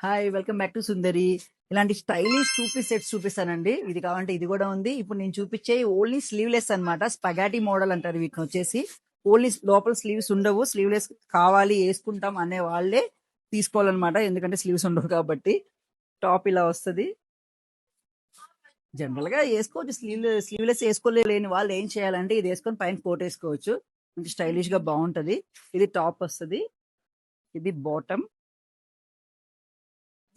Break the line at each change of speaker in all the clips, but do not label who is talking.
Hi welcome back to సుందరి. ఇలాంటి stylish two piece sets చూపిస్తానండి. ఇది కావాలంటే ఇది కూడా ఉంది. ఇప్పుడు నేను చూపించే ఓన్లీ స్లీవ్లెస్ అన్నమాట. స్పగాటి మోడల్ అంటారు వీటిని వచ్చేసి. ఓన్లీ లోపల స్లీవ్స్ ఉండవు. స్లీవ్లెస్ కావాలి వేసుకుంటాం అనే వాళ్ళే తీసుకోవాలన్నమాట. ఎందుకంటే స్లీవ్స్ ఉండవు కాబట్టి. టాప్ ఇలా వస్తుంది. జనరల్ గా వేసుకోవచ్చు, స్లీవ్లెస్ వేసుకోలేని వాళ్ళు ఏం చేయాలంటే ఇది వేసుకొని పైన కోట్ వేసుకోవచ్చు. మంచి స్టైలిష్ గా బాగుంటది. ఇది టాప్ వస్తుంది. ఇది బాటమ్.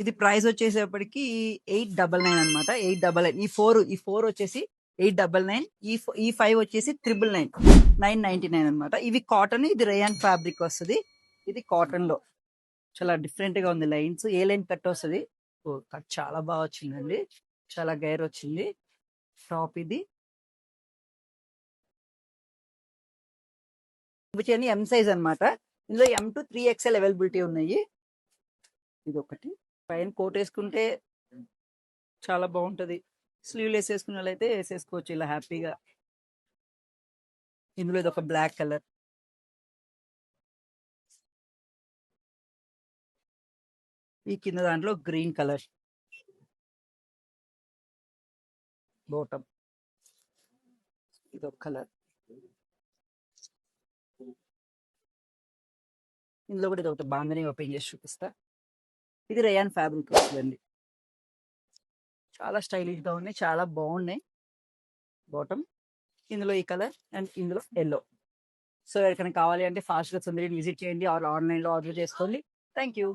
ఇది ప్రైస్ వచ్చేసేపటికి 899 అనమాట. 899. ఈ ఫోర్ వచ్చేసి 899. ఈ 5 వచ్చేసి 999, 999 అనమాట. ఇవి కాటన్. ఇది రేయాన్ ఫ్యాబ్రిక్ వస్తుంది. ఇది కాటన్ లో చాలా డిఫరెంట్ గా ఉంది. లైన్స్ ఏ లైన్ కట్ వస్తుంది. కట్ చాలా బాగా వచ్చిందండి. చాలా గైర్ వచ్చింది. టాప్ ఇది ఎం సైజ్ అనమాట. ఇందులో M to 3XL అవైలబిలిటీ ఉన్నాయి. ఇది ఒకటి. పైన కోట్ వేసుకుంటే చాలా బాగుంటది. స్లీవ్లెస్ వేసుకున్న వాళ్ళైతే వేసేసుకోవచ్చు ఇలా హ్యాపీగా. ఇందులో ఇది ఒక బ్లాక్ కలర్. ఈ కింద దాంట్లో గ్రీన్ కలర్ బాటమ్. ఇది ఒక కలర్. ఇందులో కూడా ఇది ఒకటి బాందని ఓపెన్ చేసి చూపిస్తా. ఇది రేయాన్ ఫ్యాబ్రిక్ వస్తుందండి. చాలా స్టైలిష్ గా ఉన్నాయి, చాలా బాగున్నాయి. బాటమ్ ఇందులో ఈ కలర్ అండ్ ఇందులో ఎల్లో. సో ఎవరికైనా కావాలి అంటే ఫాస్ట్ గా సుందరిని విజిట్ చేయండి, ఆర్ ఆన్లైన్ లో ఆర్డర్ చేసుకోండి. Thank you.